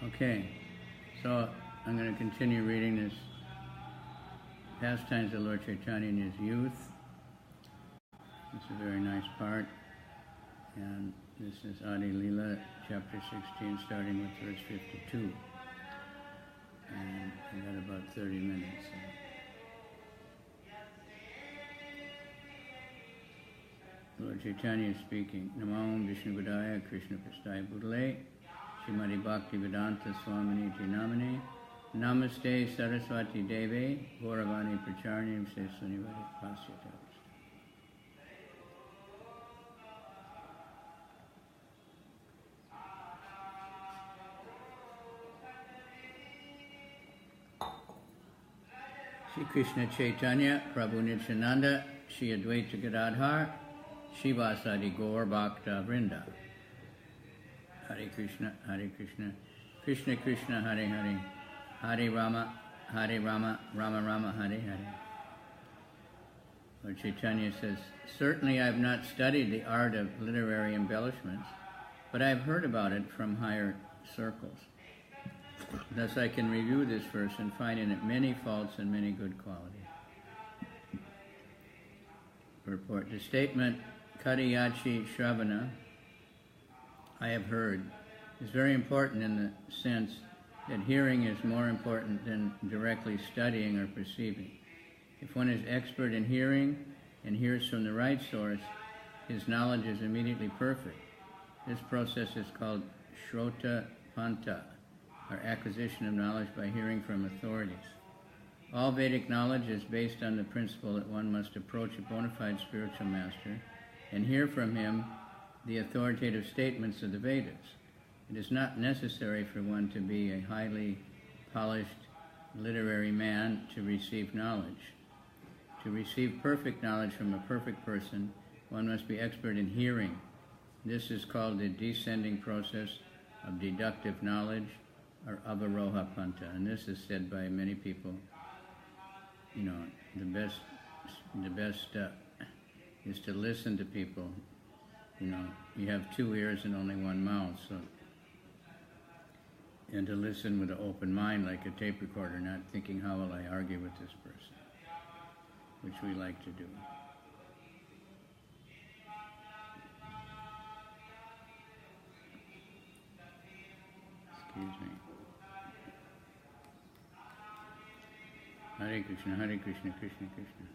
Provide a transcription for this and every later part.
Okay, so I'm going to continue reading this Pastimes of Lord Chaitanya in his youth. It's a very nice part. And this is Adi Lila, chapter 16, starting with verse 52. And I got about 30 minutes. Lord Chaitanya is speaking. Namo Vishnu Gudaya Krishna Prasthaya Budale Srimati Bhakti Vedanta Swami Niti Namane Namaste Saraswati Deve Gauravani Pracharni Se Sunivadi Pasyatas. Shri Krishna Chaitanya Prabhu Nityananda Shri Advaita Gadadhar Shivasadi Gaur Bhakta Vrinda. Hare Krishna, Krishna Krishna, Hare Hare, Hare Rama, Rama Rama, Hare Hare. Lord Chaitanya says, certainly I have not studied the art of literary embellishments, but I have heard about it from higher circles. Thus I can review this verse and find in it many faults and many good qualities. Purport. The statement, Kariyachi Shravana, I have heard, is very important in the sense that hearing is more important than directly studying or perceiving. If one is expert in hearing and hears from the right source, his knowledge is immediately perfect. This process is called Shrota Panta, or acquisition of knowledge by hearing from authorities. All Vedic knowledge is based on the principle that one must approach a bona fide spiritual master and hear from him the authoritative statements of the Vedas. It is not necessary for one to be a highly polished literary man to receive knowledge. To receive perfect knowledge from a perfect person, one must be expert in hearing. This is called the descending process of deductive knowledge, or avaroha panta. And this is said by many people. You know, the best is to listen to people. You know, you have two ears and only one mouth, so, and to listen with an open mind like a tape recorder, not thinking, how will I argue with this person, which we like to do. Excuse me. Hare Krishna, Krishna Krishna.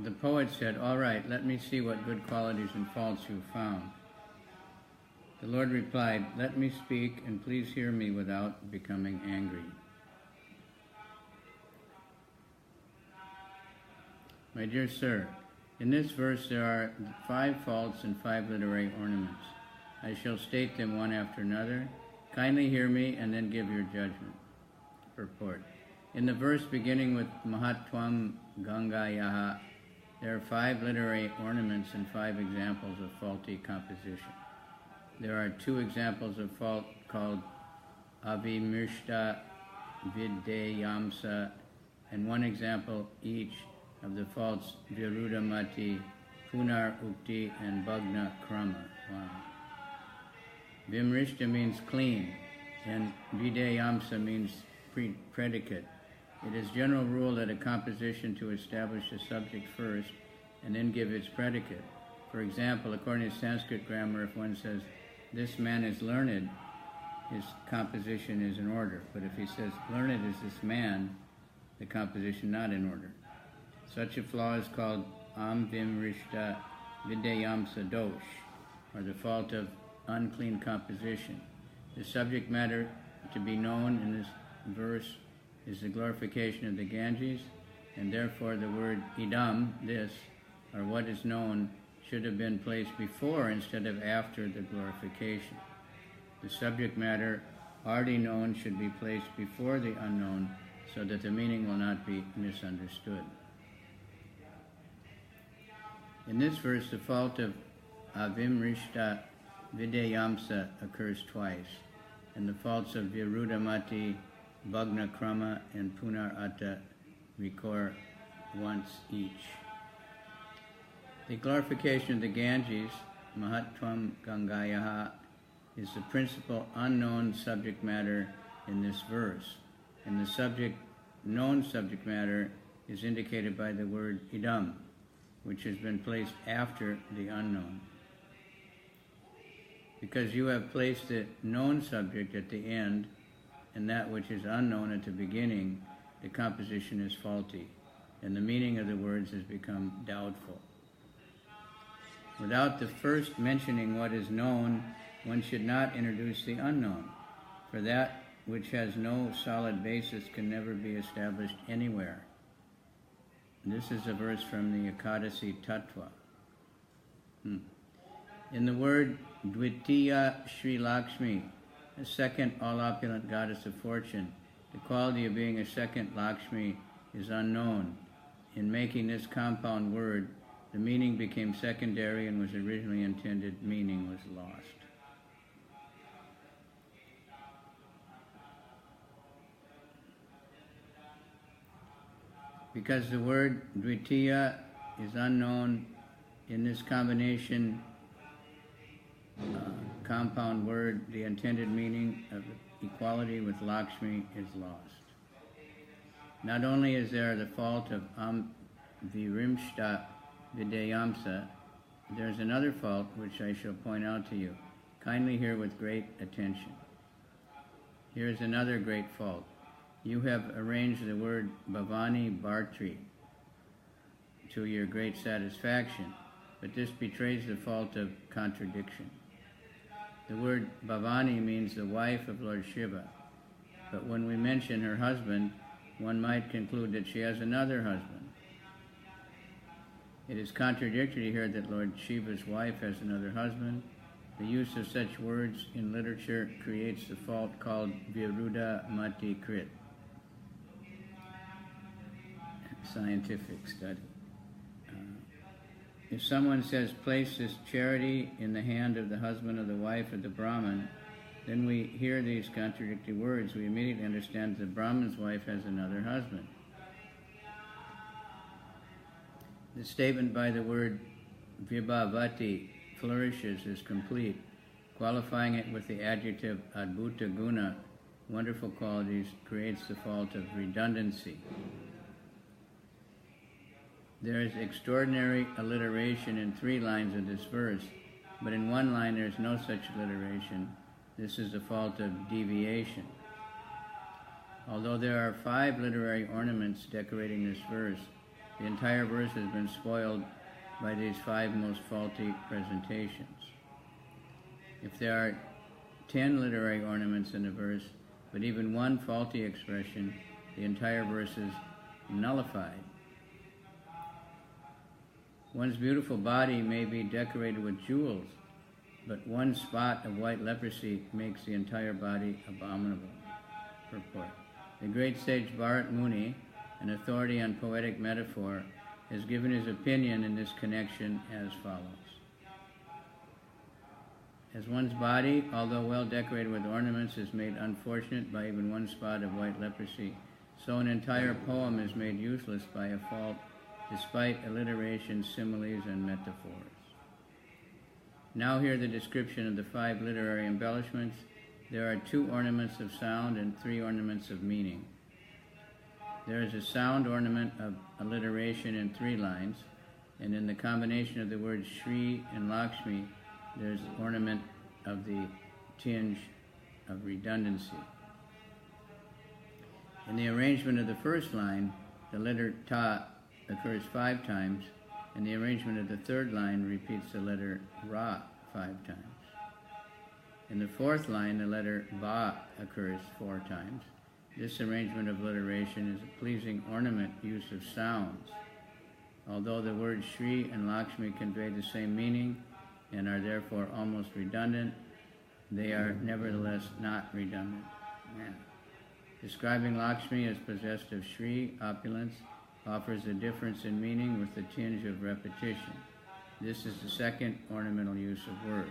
The poet said, all right, let me see what good qualities and faults you found. The Lord replied, let me speak and please hear me without becoming angry. My dear sir, in this verse there are 5 faults and 5 literary ornaments. I shall state them one after another. Kindly hear me and then give your judgment. Purport. In the verse beginning with Mahatvam Gangayaha, there are 5 literary ornaments and 5 examples of faulty composition. There are 2 examples of fault called Avimirshta Videyamsa, and 1 example each of the faults Virudamati, Punar Ukti, and Bhagna Krama. Wow. Vimrishta means clean, and Videyamsa means predicate. It is general rule that a composition to establish a subject first and then give its predicate. For example, according to Sanskrit grammar, if one says, this man is learned, his composition is in order. But if he says, learned is this man, the composition not in order. Such a flaw is called Amvimrishta Videyamsa dosh, or the fault of unclean composition. The subject matter to be known in this verse is the glorification of the Ganges, and therefore the word idam, this, or what is known, should have been placed before instead of after the glorification. The subject matter already known should be placed before the unknown so that the meaning will not be misunderstood. In this verse, the fault of Avimrishta Videyamsa occurs twice, and the faults of Virudamati, Bhagna Krama, and Punar Atta recur once each. The glorification of the Ganges, Mahatvam Gangayaha, is the principal unknown subject matter in this verse, and the known subject matter is indicated by the word idam, which has been placed after the unknown. Because you have placed the known subject at the end and that which is unknown at the beginning, the composition is faulty, and the meaning of the words has become doubtful. Without the first mentioning what is known, one should not introduce the unknown, for that which has no solid basis can never be established anywhere. This is a verse from the Ekadasi Tattva. In the word Dvitiya Sri Lakshmi, a second all-opulent goddess of fortune, the quality of being a second Lakshmi is unknown. In making this compound word, the meaning became secondary and was originally intended meaning was lost. Because the word Dvitiya is unknown in this combination compound word, the intended meaning of equality with Lakshmi is lost. Not only is there the fault of Virimshta Vidayamsa, there is another fault which I shall point out to you. Kindly hear with great attention. Here is another great fault. You have arranged the word Bhavani Bhartri to your great satisfaction, but this betrays the fault of contradiction. The word Bhavani means the wife of Lord Shiva, but when we mention her husband, one might conclude that she has another husband. It is contradictory here that Lord Shiva's wife has another husband. The use of such words in literature creates the fault called Viruddha Mati Krit, scientific study. If someone says, place this charity in the hand of the husband of the wife of the Brahmin, then we hear these contradictory words. We immediately understand that the Brahmin's wife has another husband. The statement by the word Vibhavati, flourishes, is complete. Qualifying it with the adjective Adbhuta Guna, wonderful qualities, creates the fault of redundancy. There is extraordinary alliteration in 3 lines of this verse, but in 1 line there is no such alliteration. This is the fault of deviation. Although there are 5 literary ornaments decorating this verse, the entire verse has been spoiled by these 5 most faulty presentations. If there are 10 literary ornaments in a verse, but even 1 faulty expression, the entire verse is nullified. One's beautiful body may be decorated with jewels, but 1 spot of white leprosy makes the entire body abominable. Purport. The great sage Bharat Muni, an authority on poetic metaphor, has given his opinion in this connection as follows. As one's body, although well decorated with ornaments, is made unfortunate by even 1 spot of white leprosy, so an entire poem is made useless by a fault, despite alliteration, similes, and metaphors. Now hear the description of the 5 literary embellishments. There are 2 ornaments of sound and 3 ornaments of meaning. There is a sound ornament of alliteration in 3 lines, and in the combination of the words Shri and Lakshmi, there's ornament of the tinge of redundancy. In the arrangement of the first line, the letter Ta occurs 5 times, and the arrangement of the 3rd line repeats the letter Ra 5 times. In the 4th line, the letter Ba occurs 4 times. This arrangement of alliteration is a pleasing ornament use of sounds. Although the words Shri and Lakshmi convey the same meaning and are therefore almost redundant, they are nevertheless not redundant. Describing Lakshmi as possessed of Shri, opulence, offers a difference in meaning with the tinge of repetition. This is the 2nd ornamental use of words.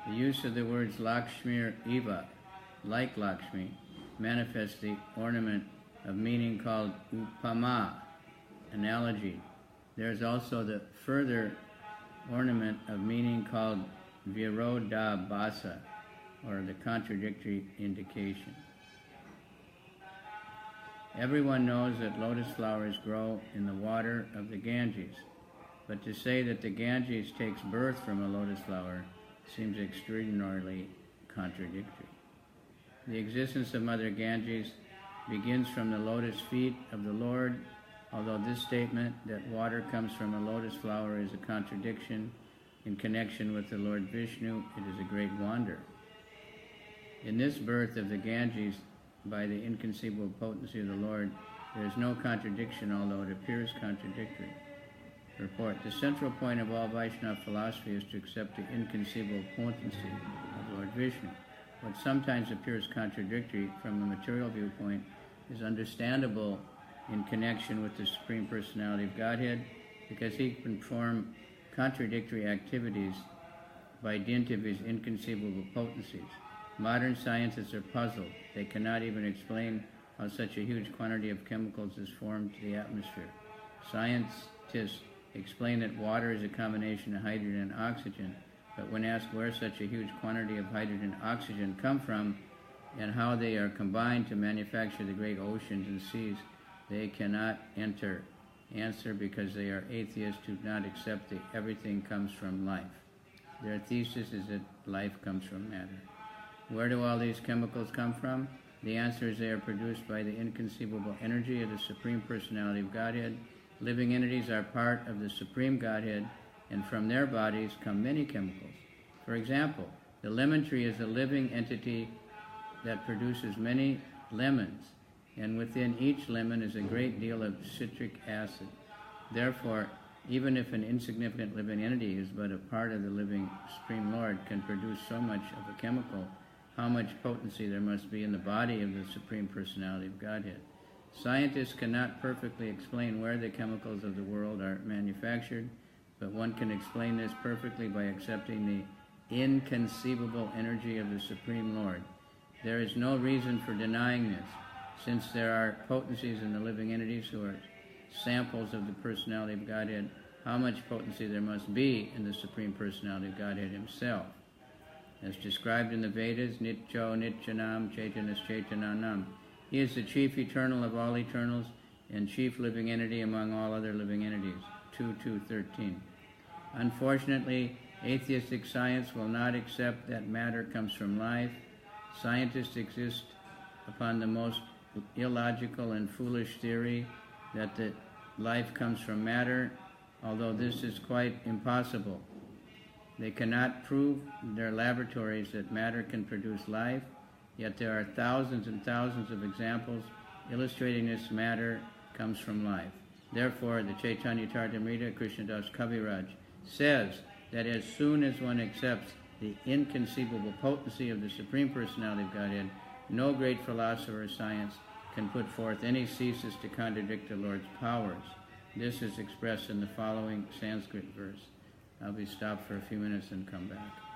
The use of the words Lakshmir Eva, like Lakshmi, manifests the ornament of meaning called Upama, analogy. There is also the further ornament of meaning called virodabhasa, or the contradictory indication. Everyone knows that lotus flowers grow in the water of the Ganges, but to say that the Ganges takes birth from a lotus flower seems extraordinarily contradictory. The existence of Mother Ganges begins from the lotus feet of the Lord, although this statement that water comes from a lotus flower is a contradiction in connection with the Lord Vishnu, it is a great wonder. In this birth of the Ganges, by the inconceivable potency of the Lord, there is no contradiction, although it appears contradictory. Report: the central point of all Vaishnava philosophy is to accept the inconceivable potency of Lord Vishnu. What sometimes appears contradictory from a material viewpoint is understandable in connection with the Supreme Personality of Godhead, because he can perform contradictory activities by dint of his inconceivable potencies. Modern scientists are puzzled. They cannot even explain how such a huge quantity of chemicals is formed to the atmosphere. Scientists explain that water is a combination of hydrogen and oxygen, but when asked where such a huge quantity of hydrogen and oxygen come from and how they are combined to manufacture the great oceans and seas, they cannot answer because they are atheists who do not accept that everything comes from life. Their thesis is that life comes from matter. Where do all these chemicals come from? The answer is they are produced by the inconceivable energy of the Supreme Personality of Godhead. Living entities are part of the Supreme Godhead, and from their bodies come many chemicals. For example, the lemon tree is a living entity that produces many lemons, and within each lemon is a great deal of citric acid. Therefore, even if an insignificant living entity is but a part of the living Supreme Lord can produce so much of a chemical, how much potency there must be in the body of the Supreme Personality of Godhead. Scientists cannot perfectly explain where the chemicals of the world are manufactured, but one can explain this perfectly by accepting the inconceivable energy of the Supreme Lord. There is no reason for denying this, since there are potencies in the living entities who are samples of the Personality of Godhead. How much potency there must be in the Supreme Personality of Godhead himself. As described in the Vedas, Nityo Nityanam Chaitanas Chaitananam. He is the chief eternal of all eternals and chief living entity among all other living entities. 2.2.13. Unfortunately, atheistic science will not accept that matter comes from life. Scientists exist upon the most illogical and foolish theory that the life comes from matter, although this is quite impossible. They cannot prove in their laboratories that matter can produce life, yet there are thousands and thousands of examples illustrating this matter comes from life. Therefore, the Caitanya Caritamrta Krishnadas Kaviraj says that as soon as one accepts the inconceivable potency of the Supreme Personality of Godhead, no great philosopher or science can put forth any thesis to contradict the Lord's powers. This is expressed in the following Sanskrit verse. I'll be stopped for a few minutes and come back.